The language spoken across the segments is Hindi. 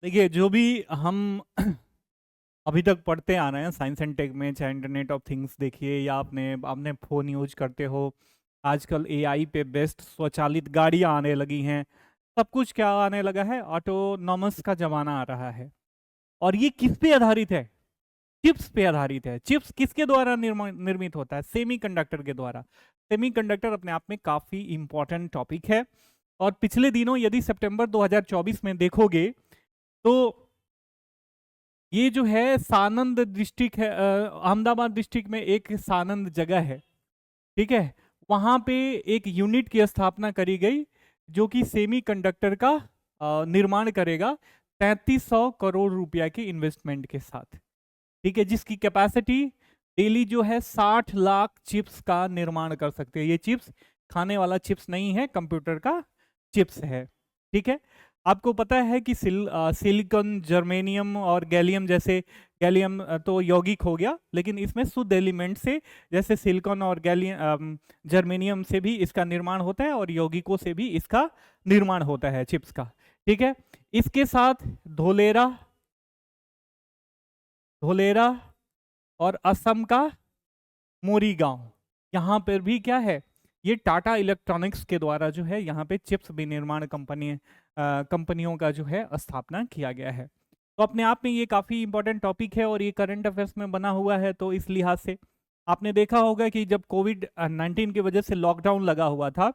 देखिए, जो भी हम अभी तक पढ़ते आ रहे हैं साइंस एंड टेक में, चाहे इंटरनेट ऑफ थिंग्स देखिए या आपने आपने फ़ोन यूज करते हो, आजकल एआई पे बेस्ड स्वचालित गाड़ियां आने लगी हैं। सब कुछ क्या आने लगा है, ऑटोनॉमस का ज़माना आ रहा है। और ये किस पे आधारित है? चिप्स पे आधारित है। चिप्स किसके द्वारा निर्मित होता है? सेमीकंडक्टर के द्वारा। सेमीकंडक्टर अपने आप में काफ़ी इंपॉर्टेंट टॉपिक है। और पिछले दिनों यदि सितंबर 2024 में देखोगे तो ये जो है सानंद डिस्ट्रिक्ट है, अहमदाबाद डिस्ट्रिक्ट में एक सानंद जगह है, ठीक है। वहाँ पे एक यूनिट की स्थापना करी गई जो कि सेमी कंडक्टर का निर्माण करेगा 3300 करोड़ रुपया के इन्वेस्टमेंट के साथ, ठीक है, जिसकी कैपेसिटी डेली जो है 60 लाख चिप्स का निर्माण कर सकते हैं। ये चिप्स खाने वाला चिप्स नहीं है, कंप्यूटर का चिप्स है, ठीक है। आपको पता है कि सिलिकॉन, जर्मेनियम और गैलियम जैसे, गैलियम तो यौगिक हो गया, लेकिन इसमें शुद्ध एलिमेंट से जैसे सिलिकॉन और गैलियम, जर्मेनियम से भी इसका निर्माण होता है और यौगिकों से भी इसका निर्माण होता है चिप्स का, ठीक है। इसके साथ धोलेरा धोलेरा और असम का मोरीगांव, यहाँ पर भी क्या है, ये टाटा इलेक्ट्रॉनिक्स के द्वारा जो है यहाँ पे चिप्स विनिर्माण कंपनियों का जो है स्थापना किया गया है। तो अपने आप में ये काफ़ी इंपॉर्टेंट टॉपिक है और ये करंट अफेयर्स में बना हुआ है। तो इस लिहाज से आपने देखा होगा कि जब कोविड-19 की वजह से लॉकडाउन लगा हुआ था,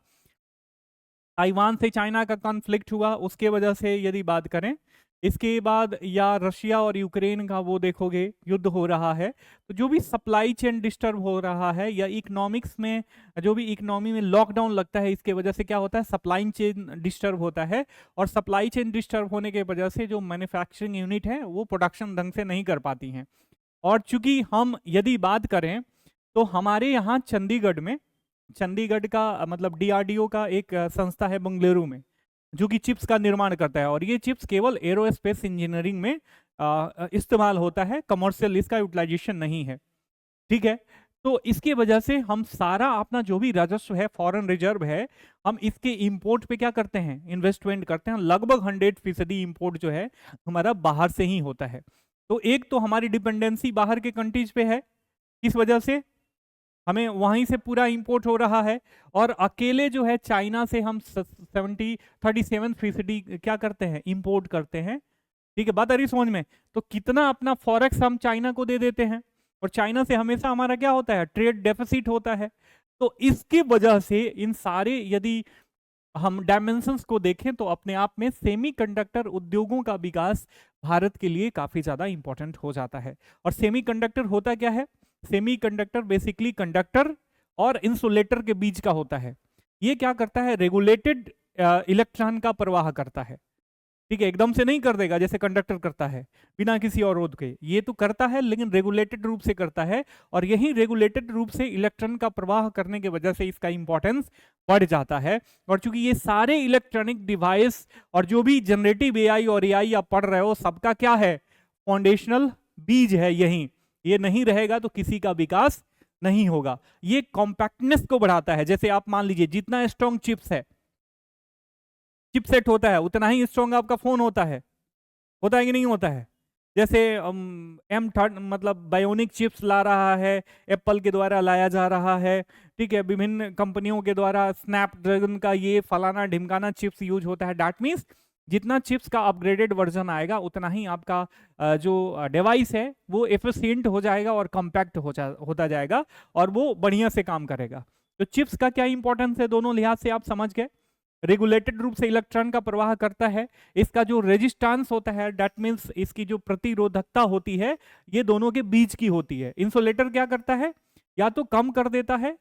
ताइवान से चाइना का कॉन्फ्लिक्ट हुआ, उसके वजह से यदि बात करें, इसके बाद या रशिया और यूक्रेन का वो देखोगे युद्ध हो रहा है, तो जो भी सप्लाई चेन डिस्टर्ब हो रहा है या इकोनॉमिक्स में जो भी इकोनॉमी में लॉकडाउन लगता है, इसके वजह से क्या होता है, सप्लाई चेन डिस्टर्ब होता है। और सप्लाई चेन डिस्टर्ब होने की वजह से जो मैन्युफैक्चरिंग यूनिट है वो प्रोडक्शन ढंग से नहीं कर पाती हैं। और चूंकि हम यदि बात करें तो हमारे यहाँ चंडीगढ़ का मतलब डीआरडीओ का एक संस्था है बंगलुरु में, जो कि चिप्स का निर्माण करता है। और ये चिप्स केवल एरोस्पेस इंजीनियरिंग में इस्तेमाल होता है, कमर्शियल इसका यूटिलाइजेशन नहीं है, ठीक है। तो इसके वजह से हम सारा अपना जो भी राजस्व है, फॉरेन रिजर्व है, हम इसके इंपोर्ट पे क्या करते हैं, इन्वेस्टमेंट करते हैं। लगभग 100% इंपोर्ट जो है हमारा बाहर से ही होता है। तो एक तो हमारी डिपेंडेंसी बाहर के कंट्रीज पे है, किस वजह से, हमें वहीं से पूरा इंपोर्ट हो रहा है। और अकेले जो है चाइना से हम 37% क्या करते हैं, इंपोर्ट करते हैं, ठीक है। बात आ रही समझ में? तो कितना अपना फॉरेक्स हम चाइना को दे देते हैं, और चाइना से हमेशा हमारा क्या होता है, ट्रेड डेफिसिट होता है। तो इसकी वजह से इन सारे यदि हम डायमेंशंस को देखें तो अपने आप में सेमीकंडक्टर उद्योगों का विकास भारत के लिए काफी ज्यादा इंपॉर्टेंट हो जाता है। और सेमीकंडक्टर होता क्या है? सेमीकंडक्टर बेसिकली कंडक्टर और इंसुलेटर के बीच का होता है। ये क्या करता है, रेगुलेटेड इलेक्ट्रॉन का प्रवाह करता है, ठीक है। एकदम से नहीं कर देगा जैसे कंडक्टर करता है बिना किसी अवरोध के, ये तो करता है लेकिन रेगुलेटेड रूप से करता है। और यही रेगुलेटेड रूप से इलेक्ट्रॉन का प्रवाह करने की वजह से इसका इंपॉर्टेंस बढ़ जाता है। और चूंकि ये सारे इलेक्ट्रॉनिक डिवाइस और जो भी जनरेटिव एआई और एआई आप पढ़ रहे हो, सबका क्या है, फाउंडेशनल बीज है यही। ये नहीं रहेगा तो किसी का विकास नहीं होगा। ये कॉम्पैक्टनेस को बढ़ाता है। जैसे आप मान लीजिए जितना स्ट्रॉन्ग चिपसेट होता है उतना ही स्ट्रॉन्ग आपका फोन होता है कि नहीं होता है? जैसे M30 मतलब बायोनिक चिप्स ला रहा है, एप्पल के द्वारा लाया जा रहा है, ठीक है, विभिन्न कंपनियों के द्वारा स्नैपड्रैगन का ये फलाना ढिमकाना चिप्स यूज होता है। दैट मीन्स जितना चिप्स का अपग्रेडेड वर्जन आएगा उतना ही आपका जो डिवाइस है वो एफिशिएंट हो जाएगा और कॉम्पैक्ट होता जाएगा और वो बढ़िया से काम करेगा। तो चिप्स का क्या इंपॉर्टेंस है दोनों लिहाज से आप समझ गए। रेगुलेटेड रूप से इलेक्ट्रॉन का प्रवाह करता है, इसका जो रेजिस्टेंस होता है, दैट मींस इसकी जो प्रतिरोधकता होती है, ये दोनों के बीच की होती है। इंसुलेटर क्या करता है, या तो कम कर देता है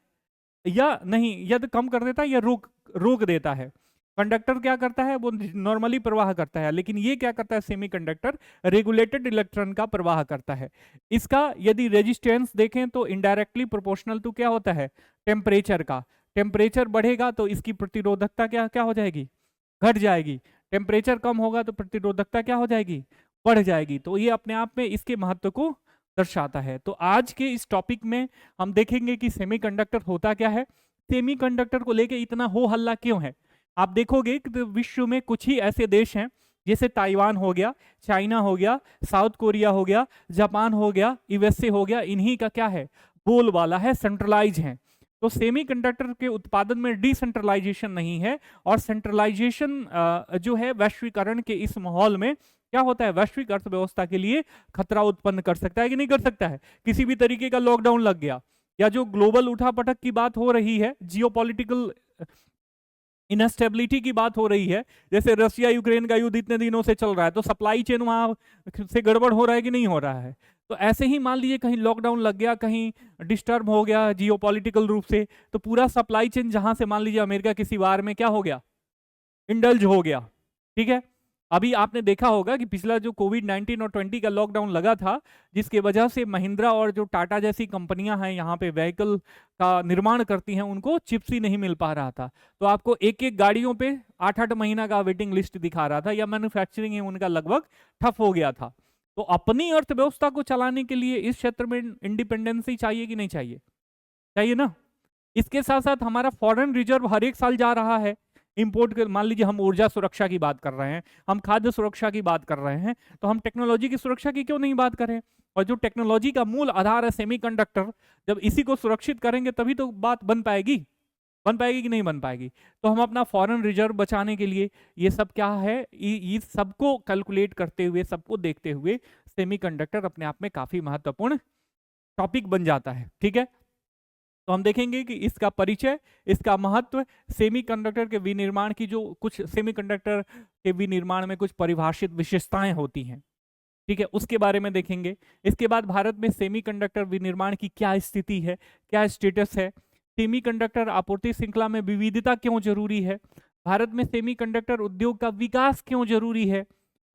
या नहीं, या तो कम कर देता है या रोक देता है। कंडक्टर क्या करता है, वो नॉर्मली प्रवाह करता है, लेकिन ये क्या करता है, सेमीकंडक्टर रेगुलेटेड इलेक्ट्रॉन का प्रवाह करता है। इसका यदि रेजिस्टेंस देखें तो इनडायरेक्टली प्रोपोर्शनल टू क्या होता है, टेम्परेचर का। टेम्परेचर बढ़ेगा तो इसकी प्रतिरोधकता क्या क्या हो जाएगी, घट जाएगी। टेम्परेचर कम होगा तो प्रतिरोधकता क्या हो जाएगी, बढ़ जाएगी। तो ये अपने आप में इसके महत्व को दर्शाता है। तो आज के इस टॉपिक में हम देखेंगे कि सेमीकंडक्टर होता क्या है, सेमीकंडक्टर को लेके इतना हो हल्ला क्यों है। आप देखोगे कि तो विश्व में कुछ ही ऐसे देश हैं जैसे ताइवान हो गया, चाइना हो गया, साउथ कोरिया हो गया, जापान हो गया, यूएसए हो गया, इन्हीं का क्या है, बोलबाला है, सेंट्रलाइज है। तो सेमीकंडक्टर के उत्पादन में डिसेंट्रलाइजेशन नहीं है, और सेंट्रलाइजेशन जो है वैश्वीकरण के इस माहौल में क्या होता है, वैश्विक अर्थव्यवस्था के लिए खतरा उत्पन्न कर सकता है कि नहीं कर सकता है। किसी भी तरीके का लॉकडाउन लग गया, या जो ग्लोबल उठापटक की बात हो रही है, जियोपॉलिटिकल इनस्टेबिलिटी की बात हो रही है, जैसे रशिया यूक्रेन का युद्ध इतने दिनों से चल रहा है, तो सप्लाई चेन वहां से गड़बड़ हो रहा है कि नहीं हो रहा है। तो ऐसे ही मान लीजिए कहीं लॉकडाउन लग गया, कहीं डिस्टर्ब हो गया जियोपॉलिटिकल रूप से, तो पूरा सप्लाई चेन जहां से मान लीजिए अमेरिका किसी वार में क्या हो गया, इंडल्ज हो गया। ठीक है, अभी आपने देखा होगा कि पिछला जो कोविड-19 और 20 का लॉकडाउन लगा था, जिसके वजह से महिंद्रा और जो टाटा जैसी कंपनियां हैं यहाँ पे व्हीकल का निर्माण करती हैं, उनको चिप्स ही नहीं मिल पा रहा था। तो आपको एक एक गाड़ियों पे 8-8 महीना का वेटिंग लिस्ट दिखा रहा था, या मैन्युफैक्चरिंग है उनका लगभग ठप हो गया था। तो अपनी अर्थव्यवस्था को चलाने के लिए इस क्षेत्र में इंडिपेंडेंसी चाहिए कि नहीं चाहिए, चाहिए ना। इसके साथ साथ हमारा फॉरेन रिजर्व हर एक साल जा रहा है, इंपोर्ट कर, मान लीजिए हम ऊर्जा सुरक्षा की बात कर रहे हैं, हम खाद्य सुरक्षा की बात कर रहे हैं, तो हम टेक्नोलॉजी की सुरक्षा की क्यों नहीं बात करें। और जो टेक्नोलॉजी का मूल आधार है सेमीकंडक्टर, जब इसी को सुरक्षित करेंगे तभी तो बात बन पाएगी, बन पाएगी कि नहीं बन पाएगी। तो हम अपना फॉरेन रिजर्व बचाने के लिए ये सब क्या है, ये सबको कैलकुलेट करते हुए, सबको देखते हुए सेमीकंडक्टर अपने आप में काफी महत्वपूर्ण टॉपिक बन जाता है। ठीक है, तो हम देखेंगे कि इसका परिचय, इसका महत्व, सेमीकंडक्टर के विनिर्माण की जो कुछ सेमीकंडक्टर के विनिर्माण में कुछ परिभाषित विशेषताएं होती हैं, ठीक है, उसके बारे में देखेंगे। इसके बाद भारत में सेमीकंडक्टर विनिर्माण की क्या स्थिति है, क्या स्टेटस है, सेमीकंडक्टर आपूर्ति श्रृंखला में विविधता क्यों जरूरी है, भारत में सेमीकंडक्टर उद्योग का विकास क्यों जरूरी है,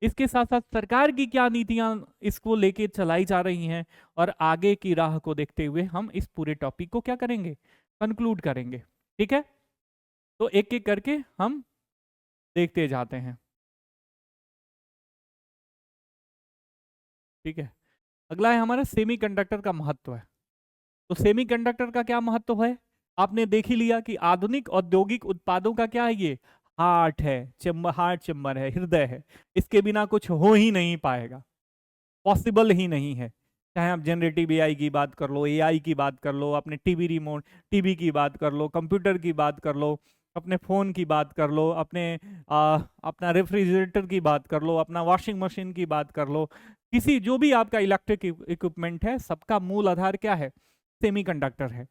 इसके साथ साथ सरकार की क्या नीतियां इसको लेके चलाई जा रही हैं, और आगे की राह को देखते हुए हम इस पूरे टॉपिक को क्या करेंगे, कंक्लूड करेंगे। ठीक है, तो एक एक करके हम देखते जाते हैं। ठीक है, अगला है हमारा सेमीकंडक्टर का महत्व है। तो सेमीकंडक्टर का क्या महत्व है, आपने देख ही लिया कि आधुनिक औद्योगिक उत्पादों का क्या है, ये हार्ट है, चेम्बर, हार्ट चेम्बर है, हृदय है, इसके बिना कुछ हो ही नहीं पाएगा, पॉसिबल ही नहीं है। चाहे आप जनरेटिव एआई की बात कर लो, एआई की बात कर लो, अपने टीवी रिमोट, टीवी की बात कर लो, कंप्यूटर की बात कर लो, अपने फ़ोन की बात कर लो, अपना रेफ्रिजरेटर की बात कर लो, अपना वॉशिंग मशीन की बात कर लो, किसी जो भी आपका इलेक्ट्रिक इक्विपमेंट है, सबका मूल आधार क्या है, सेमीकंडक्टर है।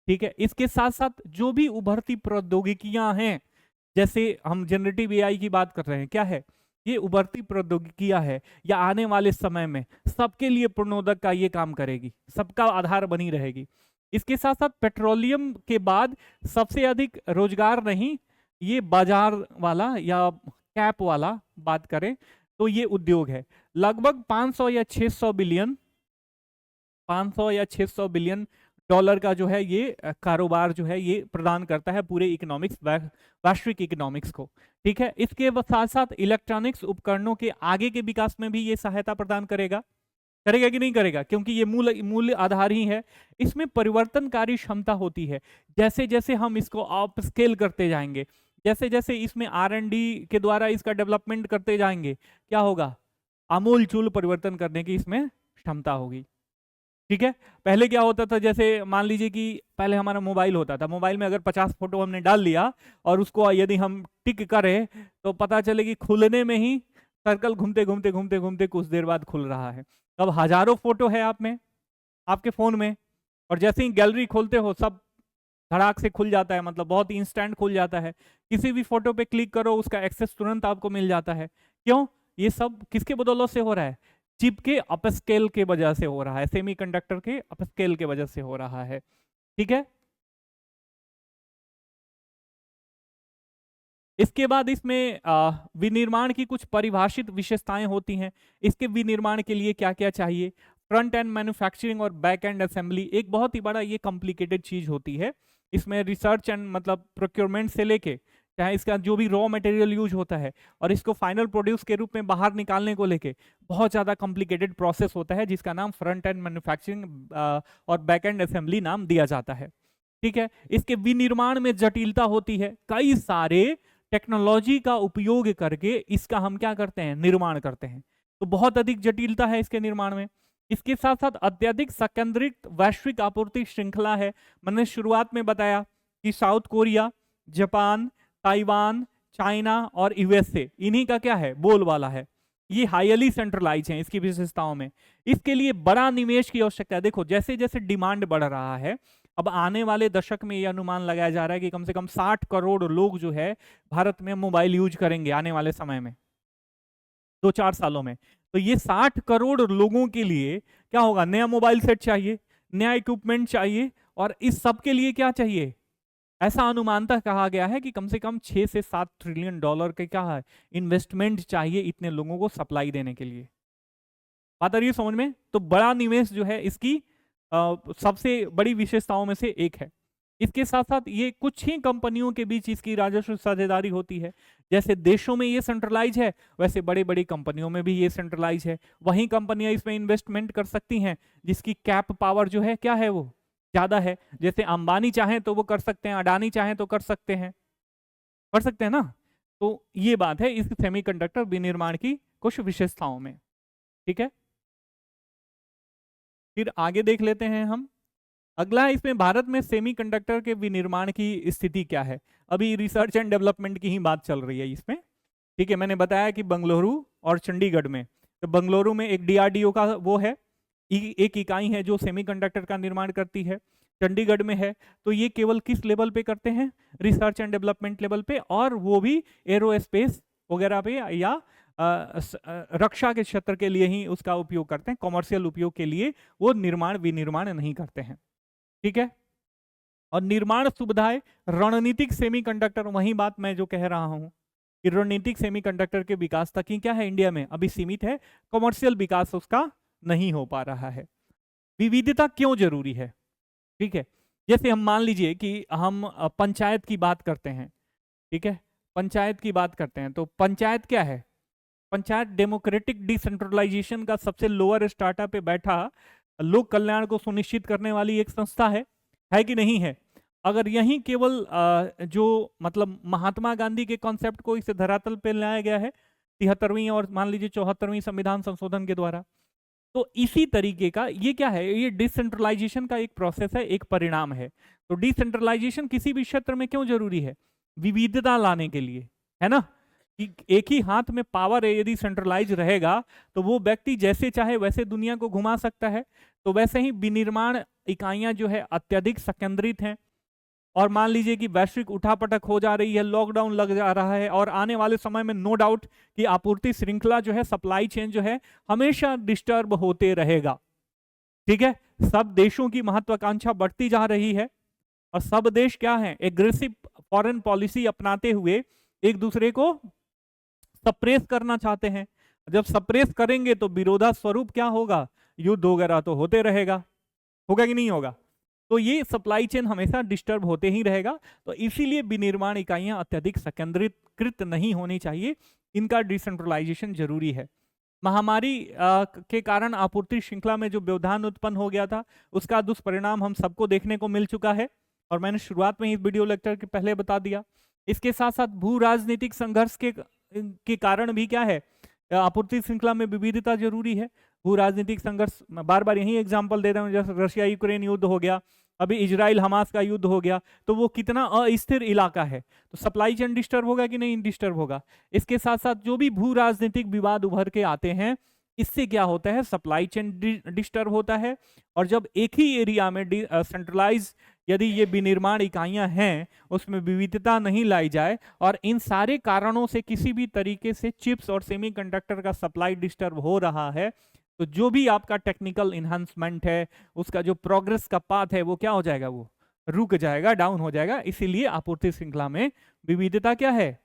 ठीक है, इसके साथ साथ जो भी उभरती प्रौद्योगिकियां हैं, जैसे हम जनरेटिव एआई की बात कर रहे हैं, क्या है, ये उभरती प्रौद्योगिकियां है, या आने वाले समय में सबके लिए पूर्णोदक का ये काम करेगी, सबका आधार बनी रहेगी। इसके साथ साथ पेट्रोलियम के बाद सबसे अधिक रोजगार नहीं, ये बाजार वाला या कैप वाला बात करें तो ये उद्योग है। लगभग 500 या 600 बिलियन, 500 या 600 बिलियन डॉलर का जो है ये कारोबार जो है ये प्रदान करता है पूरे इकोनॉमिक्स, वैश्विक इकोनॉमिक्स को। ठीक है, इसके साथ साथ इलेक्ट्रॉनिक्स उपकरणों के आगे के विकास में भी ये सहायता प्रदान करेगा, करेगा कि नहीं करेगा, क्योंकि ये मूल आधार ही है। इसमें परिवर्तनकारी क्षमता होती है, जैसे जैसे हम इसको अप स्केल करते जाएंगे, जैसे जैसे इसमें R&D के द्वारा इसका डेवलपमेंट करते जाएंगे, क्या होगा, आमूलचूल परिवर्तन करने की इसमें क्षमता होगी। ठीक है, पहले क्या होता था, जैसे मान लीजिए कि पहले हमारा मोबाइल होता था, मोबाइल में अगर 50 फोटो हमने डाल लिया और उसको यदि हम टिक करें तो पता चले कि खुलने में ही सर्कल घूमते घूमते घूमते घूमते कुछ देर बाद खुल रहा है। अब हजारों फोटो है आप में, आपके फोन में, और जैसे ही गैलरी खोलते हो सब धड़ाक से खुल जाता है, मतलब बहुत ही इंस्टेंट खुल जाता है। किसी भी फोटो पे क्लिक करो, उसका एक्सेस तुरंत आपको मिल जाता है। क्यों, ये सब किसके बदौलत से हो रहा है, चिप के अपस्केल के वजह से हो रहा है, सेमीकंडक्टर के अपस्केल के वजह से हो रहा है। ठीक है, इसके बाद इसमें विनिर्माण की कुछ परिभाषित विशेषताएं होती हैं। इसके विनिर्माण के लिए क्या क्या चाहिए, फ्रंट एंड मैन्युफैक्चरिंग और बैक एंड असेंबली एक बहुत ही बड़ा ये कॉम्प्लिकेटेड चीज होती है। इसमें रिसर्च एंड मतलब प्रोक्योरमेंट से लेके चाहे इसका जो भी रॉ मटेरियल यूज होता है और इसको फाइनल प्रोड्यूस के रूप में बाहर निकालने को लेके बहुत ज़्यादा कॉम्प्लिकेटेड प्रोसेस होता है, जिसका नाम फ्रंट एंड मैन्युफैक्चरिंग और बैक एंड असेंबली नाम दिया जाता है। ठीक है, इसके विनिर्माण में जटिलता होती है, कई सारे टेक्नोलॉजी का उपयोग करके इसका हम क्या करते हैं, निर्माण करते हैं। तो बहुत अधिक जटिलता है इसके निर्माण में। इसके साथ साथ अत्यधिक संकेंद्रित वैश्विक आपूर्ति श्रृंखला है। मैंने शुरुआत में बताया कि south Korea, Japan, Taiwan, China और यूएसए इन्हीं का क्या है, बोलबाला है। ये हाईली सेंट्रलाइज है इसकी विशेषताओं में। इसके लिए बड़ा निवेश की आवश्यकता है। देखो जैसे जैसे डिमांड बढ़ रहा है, अब आने वाले दशक में यह अनुमान लगाया जा रहा है कि कम से कम 60 करोड़ लोग जो है भारत में मोबाइल यूज करेंगे आने वाले समय में, 2-4 सालों में। तो ये 60 करोड़ लोगों के लिए क्या होगा, नया मोबाइल सेट चाहिए, नया इक्विपमेंट चाहिए, और इस सब के लिए क्या चाहिए, ऐसा अनुमानतः कहा गया है कि कम से कम 6 से 7 ट्रिलियन डॉलर के क्या है, इन्वेस्टमेंट चाहिए इतने लोगों को सप्लाई देने के लिए। बात आ रही है समझ में? तो बड़ा निवेश जो है इसकी सबसे बड़ी विशेषताओं में से एक है। इसके साथ साथ ये कुछ ही कंपनियों के बीच इसकी राजस्व साझेदारी होती है। जैसे देशों में ये सेंट्रलाइज है, वैसे बड़ी बड़ी कंपनियों में भी ये सेंट्रलाइज है। वहीं कंपनियां इसमें इन्वेस्टमेंट कर सकती हैं जिसकी कैप पावर जो है क्या है, वो ज्यादा है। जैसे अंबानी चाहें तो वो कर सकते हैं, अडानी चाहें तो कर सकते हैं, कर सकते हैं ना। तो ये बात है इस सेमीकंडक्टर विनिर्माण की कुछ विशेषताओं में। ठीक है, फिर आगे देख लेते हैं हम। अगला है इसमें भारत में सेमीकंडक्टर के विनिर्माण की स्थिति क्या है। अभी रिसर्च एंड डेवलपमेंट की ही बात चल रही है इसमें। ठीक है, मैंने बताया कि बंगलुरु और चंडीगढ़ में, तो बंगलुरु में एक डीआरडीओ का वो है, एक इकाई है जो सेमीकंडक्टर का निर्माण करती है। चंडीगढ़ में है। तो ये केवल किस लेवल पे करते हैं, रिसर्च एंड डेवलपमेंट लेवल पे, और वो भी एरोस्पेस वगैरह पे या रक्षा के क्षेत्र के लिए ही उसका उपयोग करते हैं। कॉमर्शियल उपयोग के लिए वो निर्माण विनिर्माण नहीं करते हैं। ठीक है, और निर्माण सुविधाएं, रणनीतिक सेमीकंडक्टर, वही बात मैं जो कह रहा हूं कि रणनीतिक सेमीकंडक्टर के विकास तक ही क्या है, इंडिया में अभी सीमित है, कमर्शियल विकास उसका नहीं हो पा रहा है। विविधता क्यों जरूरी है? ठीक है, जैसे हम मान लीजिए कि हम पंचायत की बात करते हैं। ठीक है, पंचायत की बात करते हैं तो पंचायत क्या है, पंचायत डेमोक्रेटिक डिसेंट्रलाइजेशन का सबसे लोअर स्टार्टा पे बैठा लोक कल्याण को सुनिश्चित करने वाली एक संस्था है कि नहीं है? अगर यही केवल जो मतलब महात्मा गांधी के कॉन्सेप्ट को इसे धरातल पे लाया गया है 73वीं और मान लीजिए 74वीं संविधान संशोधन के द्वारा, तो इसी तरीके का ये क्या है, ये डिसेंट्रलाइजेशन का एक प्रोसेस है, एक परिणाम है। तो डिसेंट्रलाइजेशन किसी भी क्षेत्र में क्यों जरूरी है? विविधता लाने के लिए, है ना, कि एक ही हाथ में पावर है, यदि सेंट्रलाइज रहेगा तो वो व्यक्ति जैसे चाहे वैसे दुनिया को घुमा सकता है। तो वैसे ही विनिर्माण इकाइयां जो है अत्यधिक संकेंद्रित हैं, और मान लीजिए कि वैश्विक उठापटक हो जा रही है, लॉकडाउन लग जा रहा है, और आने वाले समय में नो डाउट कि आपूर्ति श्रृंखला जो है, सप्लाई चेन जो है, हमेशा डिस्टर्ब होते रहेगा। ठीक है, सब देशों की महत्वाकांक्षा बढ़ती जा रही है, और सब देश क्या है, एग्रेसिव फॉरेन पॉलिसी अपनाते हुए एक दूसरे को सप्रेस करना चाहते हैं। जब सप्रेस करेंगे तो विरोधा स्वरूप क्या होगा, युद्ध वगैरह तो होते रहेगा, होगा कि नहीं होगा? तो ये सप्लाई चेन हमेशा डिस्टर्ब होते ही रहेगा। तो इसीलिए विनिर्माण इकाइयां अत्यधिक संकेंद्रित नहीं होनी चाहिए, इनका डिसेंट्रलाइजेशन जरूरी है। महामारी के कारण आपूर्ति श्रृंखला में जो व्यवधान उत्पन्न हो गया था, उसका दुष्परिणाम हम सबको देखने को मिल चुका है, और मैंने शुरुआत में इस वीडियो लेक्चर के पहले बता दिया। इसके साथ साथ भू राजनीतिक संघर्ष के कारण भी क्या है, आपूर्ति श्रृंखला में विविधता जरूरी है। भू राजनीतिक संघर्ष, बार बार यही एग्जांपल दे रहा हूँ, जैसे रशिया यूक्रेन युद्ध हो गया, अभी इजराइल हमास का युद्ध हो गया, तो वो कितना अस्थिर इलाका है, तो सप्लाई चेन डिस्टर्ब होगा कि नहीं, डिस्टर्ब होगा। इसके साथ साथ जो भी भू राजनीतिक विवाद उभर के आते हैं, इससे क्या होता है, सप्लाई चेन डिस्टर्ब होता है। और जब एक ही एरिया में सेंट्रलाइज यदि ये विनिर्माण इकाइयां हैं, उसमें विविधता नहीं लाई जाए, और इन सारे कारणों से किसी भी तरीके से चिप्स और सेमीकंडक्टर का सप्लाई डिस्टर्ब हो रहा है, तो जो भी आपका टेक्निकल इन्हांसमेंट है, उसका जो प्रोग्रेस का पाथ है, वो क्या हो जाएगा, वो रुक जाएगा, डाउन हो जाएगा। इसीलिए आपूर्ति श्रृंखला में विविधता क्या है,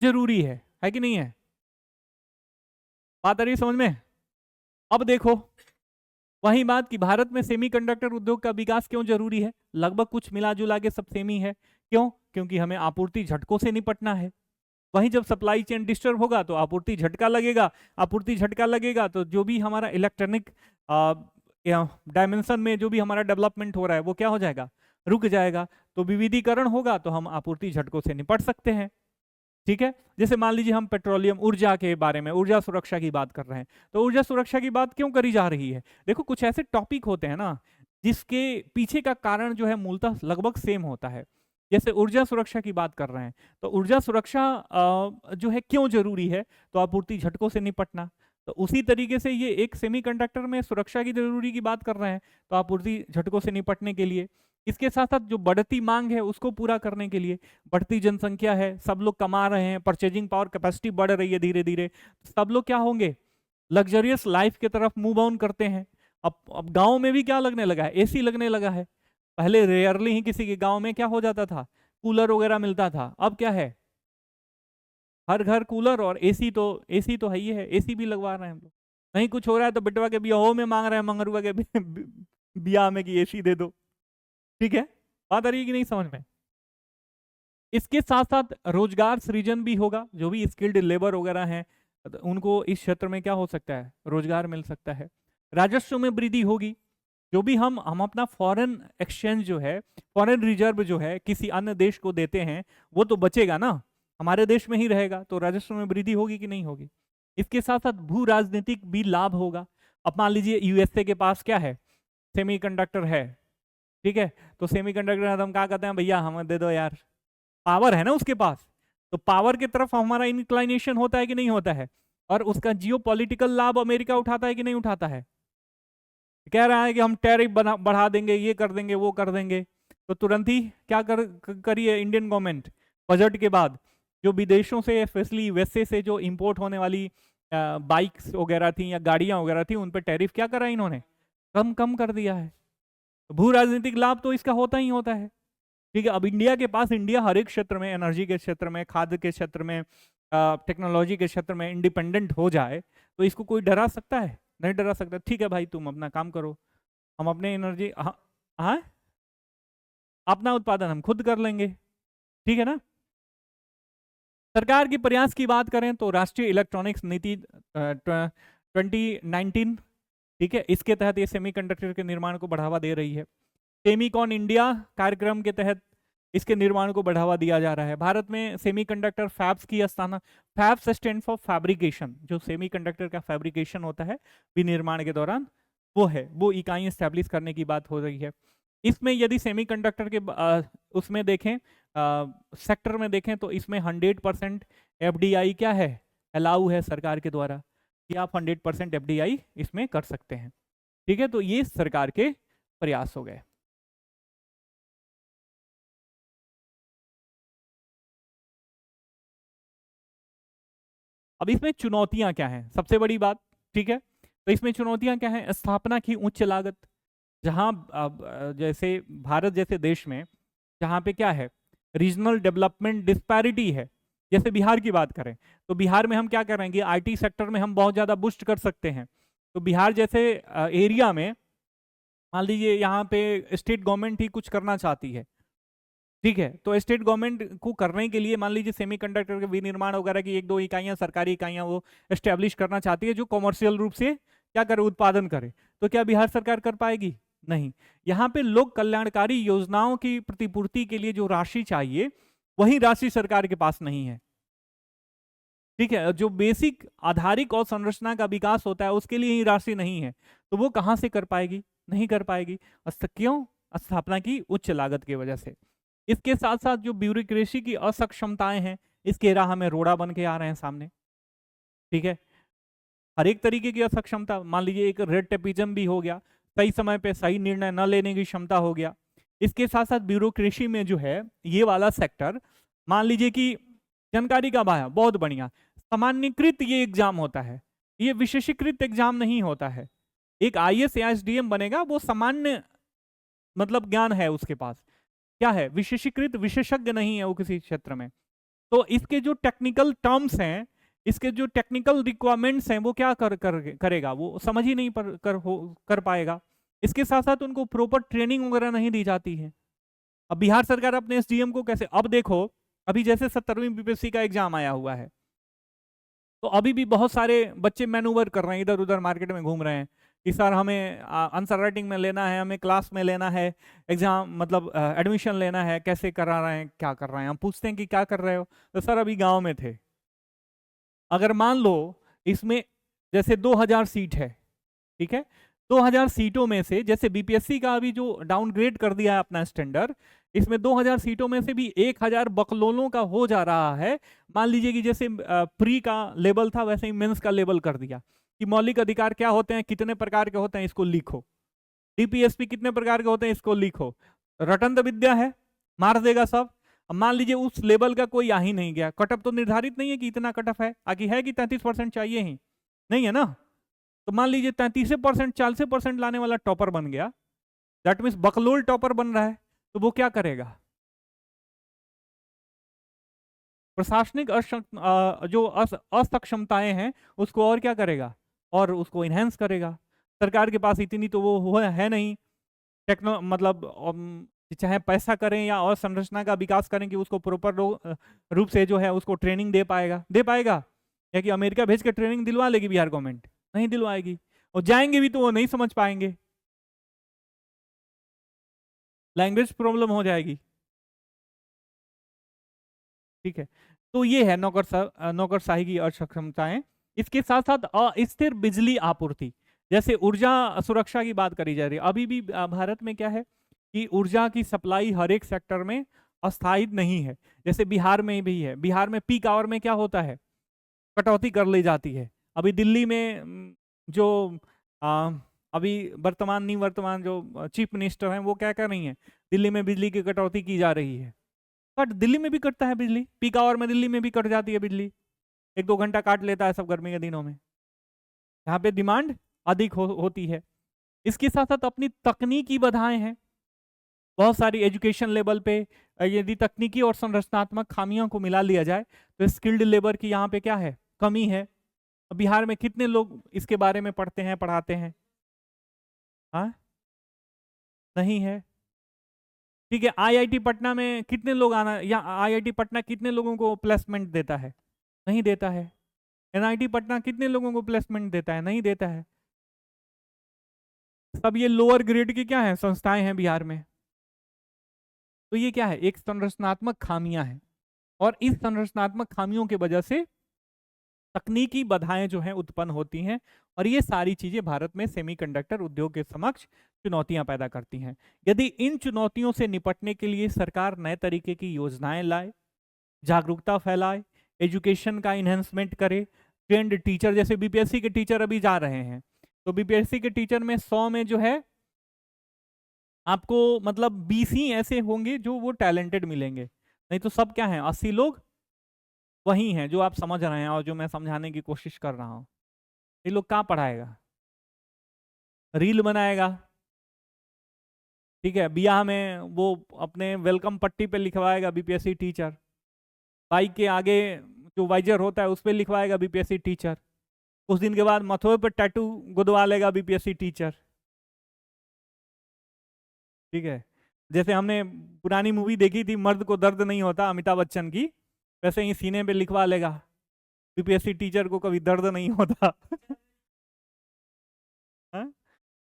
जरूरी है कि नहीं है? बात आ रही है समझ में? अब देखो वही बात कि भारत में सेमीकंडक्टर उद्योग का विकास क्यों जरूरी है। लगभग कुछ मिला जुला के सब सेम ही है। क्यों? क्योंकि हमें आपूर्ति झटकों से निपटना है। वहीं जब सप्लाई चेन डिस्टर्ब होगा तो आपूर्ति झटका लगेगा, आपूर्ति झटका लगेगा तो जो भी हमारा इलेक्ट्रॉनिक डायमेंशन में जो भी हमारा डेवलपमेंट हो रहा है वो क्या हो जाएगा, रुक जाएगा। तो विविधीकरण होगा तो हम आपूर्ति झटकों से निपट सकते हैं। ठीक है, जैसे मान लीजिए हम पेट्रोलियम ऊर्जा के बारे में, ऊर्जा सुरक्षा की बात कर रहे हैं, तो ऊर्जा सुरक्षा की बात क्यों करी जा रही है? देखो कुछ ऐसे टॉपिक होते हैं ना जिसके पीछे का कारण जो है मूलतः लगभग सेम होता है। जैसे ऊर्जा सुरक्षा की बात कर रहे हैं, तो ऊर्जा सुरक्षा जो है क्यों जरूरी है? तो आपूर्ति झटकों से निपटना। तो उसी तरीके से ये एक सेमीकंडक्टर में सुरक्षा की जरूरी की बात कर रहे हैं, तो आपूर्ति झटकों से निपटने के लिए। इसके साथ साथ जो बढ़ती मांग है उसको पूरा करने के लिए, बढ़ती जनसंख्या है, सब लोग कमा रहे हैं, परचेजिंग पावर कैपेसिटी बढ़ रही है धीरे धीरे, सब लोग क्या होंगे, लग्जरियस लाइफ की तरफ मूव ऑन करते हैं। अब गांव में भी क्या लगने लगा है, एसी लगने लगा है। पहले रेयरली ही किसी के गांव में क्या हो जाता था, कूलर वगैरह मिलता था, अब क्या है, हर घर कूलर, और एसी तो है ही है, एसी भी लगवा रहे हैं हम लोग। नहीं कुछ हो रहा है तो बिटवा के बियाह में मांग रहे हैं, मंगरुआ के बियाह में कि एसी दे दो। ठीक है, बात आ रही है कि नहीं समझ में? इसके साथ साथ रोजगार सृजन भी होगा, जो भी स्किल्ड लेबर वगैरह हैं उनको इस क्षेत्र में क्या हो सकता है, रोजगार मिल सकता है। राजस्व में वृद्धि होगी, जो भी हम अपना फॉरेन एक्सचेंज जो है, फॉरेन रिजर्व जो है किसी अन्य देश को देते हैं, वो तो बचेगा ना, हमारे देश में ही रहेगा, तो राजस्व में वृद्धि होगी कि नहीं होगी। इसके साथ साथ भू राजनीतिक भी लाभ होगा। अब मान लीजिए यूएसए के पास क्या है, सेमीकंडक्टर है, ठीक है, तो सेमीकंडक्टर हम क्या कहते हैं, भैया हमें दे दो यार, पावर है ना उसके पास, तो पावर की तरफ हमारा इंक्लाइनेशन होता है कि नहीं होता है, और उसका जियो पॉलिटिकल लाभ अमेरिका उठाता है कि नहीं उठाता है। कह रहा है कि हम टैरिफ बढ़ा देंगे, ये कर देंगे, वो कर देंगे, तो तुरंत ही क्या करिए इंडियन गवर्नमेंट, बजट के बाद जो विदेशों से स्पेशली यूएसए से जो इंपोर्ट होने वाली बाइक्स वगैरह थी या गाड़ियां वगैरह थी, उन पर टैरिफ क्या करा इन्होंने, कम कम कर दिया है। भू राजनीतिक लाभ तो इसका होता ही होता है। ठीक है, अब इंडिया के पास, इंडिया हर एक क्षेत्र में, एनर्जी के क्षेत्र में, खाद्य के क्षेत्र में, टेक्नोलॉजी के क्षेत्र में इंडिपेंडेंट हो जाए, तो इसको कोई डरा सकता है? नहीं डरा सकता। ठीक है भाई, तुम अपना काम करो, हम अपने एनर्जी, हाँ अपना उत्पादन हम खुद कर लेंगे, ठीक है ना। सरकार के प्रयास की बात करें तो राष्ट्रीय इलेक्ट्रॉनिक्स नीति 2019, ठीक है, इसके तहत ये सेमीकंडक्टर के निर्माण को बढ़ावा दे रही है। सेमीकॉन इंडिया कार्यक्रम के तहत इसके निर्माण को बढ़ावा दिया जा रहा है। भारत में सेमीकंडक्टर फैब्स की स्थापना, फैब्स स्टैंड फॉर फैब्रिकेशन, जो सेमीकंडक्टर का फैब्रिकेशन होता है विनिर्माण के दौरान, वो है, वो इकाई स्टैब्लिश करने की बात हो रही है। इसमें यदि सेमीकंडक्टर के उसमें देखें, सेक्टर में देखें, तो इसमें 100% एफडीआई क्या है, अलाउ है सरकार के द्वारा कि आप 100% एफडीआई इसमें कर सकते हैं। ठीक है, तो ये सरकार के प्रयास हो गए। अब इसमें चुनौतियां क्या हैं, सबसे बड़ी बात, ठीक है, तो इसमें चुनौतियां क्या हैं, स्थापना की उच्च लागत, जहां जैसे भारत जैसे देश में जहां पे क्या है, रीजनल डेवलपमेंट डिस्पैरिटी है। जैसे बिहार की बात करें, तो बिहार में हम क्या करेंगे, आईटी सेक्टर में हम बहुत ज्यादा बूस्ट कर सकते हैं। तो बिहार जैसे एरिया में मान लीजिए यहाँ पे स्टेट गवर्नमेंट ही कुछ करना चाहती है, ठीक है, तो स्टेट गवर्नमेंट को करने के लिए मान लीजिए सेमीकंडक्टर के विनिर्माण वगैरह की एक दो इकाइयां, सरकारी इकाइयां वो एस्टेब्लिश करना चाहती है, जो कॉमर्शियल रूप से क्या करे, उत्पादन करे, तो क्या बिहार सरकार कर पाएगी? नहीं। यहाँ पे लोक कल्याणकारी योजनाओं की प्रतिपूर्ति के लिए जो राशि चाहिए, वही राशि सरकार के पास नहीं है। ठीक है, जो बेसिक आधारिक और संरचना का विकास होता है उसके लिए ही राशि नहीं है, तो वो कहां से कर पाएगी? नहीं कर पाएगी। क्यों? स्थापना की उच्च लागत की वजह से। इसके साथ साथ जो ब्यूरोक्रेसी की असक्षमताएं हैं, इसके राह में रोड़ा बन के आ रहे हैं सामने। ठीक है, हर एक तरीके की असक्षमता, मान लीजिए एक रेड टेपिज्म भी हो गया, सही समय पे सही निर्णय न लेने की क्षमता हो गया। इसके साथ साथ ब्यूरोक्रेसी में जो है ये वाला सेक्टर, मान लीजिए कि जानकारी का अभाव, बहुत बढ़िया, सामान्यकृत ये एग्जाम होता है, ये विशेषीकृत एग्जाम नहीं होता है। एक आईएएस या एसडीएम बनेगा, वो सामान्य मतलब ज्ञान है उसके पास, क्या है, विशेषीकृत विशेषज्ञ नहीं है वो किसी क्षेत्र में। तो इसके जो टेक्निकल टर्म्स हैं, इसके जो टेक्निकल रिक्वायरमेंट्स हैं, वो क्या करेगा, वो समझ ही नहीं कर पाएगा। इसके साथ साथ उनको प्रॉपर ट्रेनिंग वगैरह नहीं दी जाती है। अब बिहार सरकार अपने एसडीएम को कैसे, अब देखो अभी जैसे 70वीं बीपीएससी का एग्जाम आया हुआ है, तो अभी भी बहुत सारे बच्चे मैनूवर कर रहे हैं, इधर उधर मार्केट में घूम रहे हैं कि सर हमें आंसर राइटिंग में लेना है, हमें क्लास में लेना है, एग्जाम मतलब एडमिशन लेना है, कैसे करा रहे हैं, क्या कर रहे हैं। हम पूछते हैं कि क्या कर रहे हो, तो सर अभी गांव में थे। अगर मान लो इसमें जैसे 2000 सीट है, ठीक है, 2000 सीटों में से जैसे बीपीएससी का अभी जो डाउनग्रेड कर दिया है अपना स्टैंडर्ड, इसमें 2000 सीटों में से भी 1000 बकलोलों का हो जा रहा है। मान लीजिए कि जैसे प्री का लेवल था वैसे ही मेंस का लेवल कर दिया कि मौलिक अधिकार क्या होते हैं, कितने प्रकार के होते हैं, इसको लिखो। डीपीएसपी कितने प्रकार के होते हैं, इसको लिखो। रटन विद्या है, मार देगा सब। अब मान लीजिए उस लेवल का कोई आ ही नहीं गया, कटअप तो निर्धारित नहीं है कि इतना कटअप है, आगे है कि 33% चाहिए ही नहीं है ना। तो मान लीजिए 33% 40% लाने वाला टॉपर बन गया, दैट मीन्स बकलोल टॉपर बन रहा है, तो वो क्या करेगा, प्रशासनिक जो असक्षमताएं हैं उसको और क्या करेगा, और उसको इनहेंस करेगा। सरकार के पास इतनी तो वो है नहीं टेक्नो मतलब चाहे पैसा करें या और संरचना का विकास करें कि उसको प्रॉपर रूप से जो है उसको ट्रेनिंग दे पाएगा या कि अमेरिका भेज के ट्रेनिंग दिलवा लेगी बिहार गवर्नमेंट, नहीं दिलवाएगी। और जाएंगे भी तो वो नहीं समझ पाएंगे, लैंग्वेज प्रॉब्लम हो जाएगी। ठीक है, तो ये है नौकरशाही की अक्षमताएं। इसके साथ साथ अस्थिर बिजली आपूर्ति, जैसे ऊर्जा सुरक्षा की बात करी जा रही है। अभी भी भारत में क्या है कि ऊर्जा की सप्लाई हर एक सेक्टर में अस्थायी नहीं है। जैसे बिहार में भी है, बिहार में पीक आवर में क्या होता है, कटौती कर ली जाती है। अभी दिल्ली में जो अभी निवर्तमान जो चीफ मिनिस्टर हैं वो क्या कर रही हैं, दिल्ली में बिजली की कटौती की जा रही है। कट दिल्ली में भी कटता है बिजली, पीक आवर में दिल्ली में भी कट जाती है बिजली, 1-2 घंटा काट लेता है सब गर्मी के दिनों में। यहाँ पे डिमांड अधिक होती है। इसके साथ साथ अपनी तकनीकी बाधाएं हैं बहुत सारी। एजुकेशन लेवल पे यदि तकनीकी और संरचनात्मक खामियों को मिला लिया जाए तो स्किल्ड लेबर की यहाँ पे क्या है, कमी है। बिहार में कितने लोग इसके बारे में पढ़ते हैं, पढ़ाते हैं, हाँ नहीं है। ठीक है, आईआईटी पटना में कितने लोग आना, या आईआईटी पटना कितने लोगों को प्लेसमेंट देता है, नहीं देता है। एनआईटी पटना कितने लोगों को प्लेसमेंट देता है, नहीं देता है। सब ये लोअर ग्रेड की क्या है, संस्थाएं हैं बिहार में। तो ये क्या है, एक संरचनात्मक खामियां हैं, और इस संरचनात्मक खामियों की वजह से तकनीकी बाधाएं जो हैं उत्पन्न होती हैं, और ये सारी चीजें भारत में सेमीकंडक्टर उद्योग के समक्ष चुनौतियां पैदा करती हैं। यदि इन चुनौतियों से निपटने के लिए सरकार नए तरीके की योजनाएं लाए, जागरूकता फैलाए, एजुकेशन का इन्हेंसमेंट करे, ट्रेंड टीचर, जैसे बीपीएससी के टीचर अभी जा रहे हैं, तो बीपीएससी के टीचर में 100 में जो है आपको मतलब 20 ही ऐसे होंगे जो वो टैलेंटेड मिलेंगे, नहीं तो सब क्या है, 80 लोग वही हैं जो आप समझ रहे हैं और जो मैं समझाने की कोशिश कर रहा हूँ। ये लोग कहाँ पढ़ाएगा, रील बनाएगा, ठीक है, ब्याह में वो अपने वेलकम पट्टी पे लिखवाएगा बीपीएससी टीचर, बाइक के आगे जो वाइजर होता है उस पर लिखवाएगा बीपीएससी टीचर, कुछ दिन के बाद मथुए पर टैटू गुदवा लेगा बीपीएससी टीचर। ठीक है, जैसे हमने पुरानी मूवी देखी थी मर्द को दर्द नहीं होता, अमिताभ बच्चन की, वैसे ही सीने पे लिखवा लेगा बीपीएससी टीचर को कभी दर्द नहीं होता। हाँ?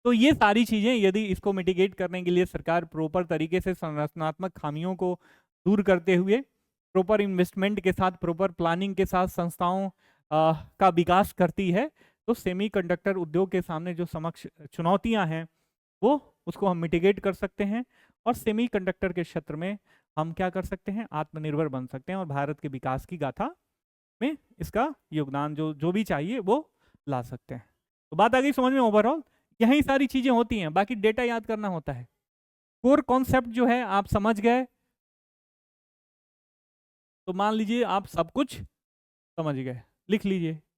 तो ये सारी चीजें यदि इसको मिटिगेट करने के लिए सरकार प्रॉपर तरीके से संरचनात्मक खामियों को दूर करते हुए प्रॉपर इन्वेस्टमेंट के साथ, प्रॉपर प्लानिंग के साथ संस्थाओं का विकास करती है, तो सेमीकंडक्टर उद्योग के सामने जो समक्ष चुनौतियां हैं वो उसको हम मिटिगेट कर सकते हैं, और सेमीकंडक्टर के क्षेत्र में हम क्या कर सकते हैं, आत्मनिर्भर बन सकते हैं, और भारत के विकास की गाथा में इसका योगदान जो जो भी चाहिए वो ला सकते हैं। तो बात आ गई समझ में, ओवरऑल यही सारी चीजें होती हैं, बाकी डेटा याद करना होता है। कोर कॉन्सेप्ट जो है आप समझ गए तो मान लीजिए आप सब कुछ समझ गए, लिख लीजिए।